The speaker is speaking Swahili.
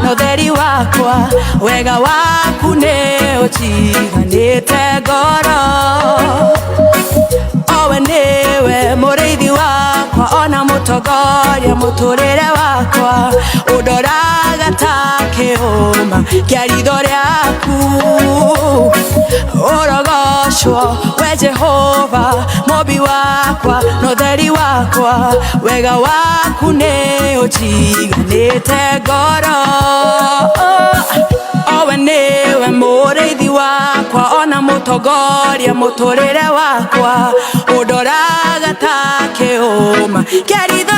na utheri wakwa wega waku ni ujiganite ngoro owe niwe muriithi wakwa ona mutongoria muturire wakwa undoraga ta kiuma kia ritho riaku urogocwo we Jehova Mũmbi wakwa na utheri wakwa wega waku ni ujiganite ngoro owe niwe muriithi wakwa ona mutongoria muturire wakwa undoraga ta kiuma kia ritho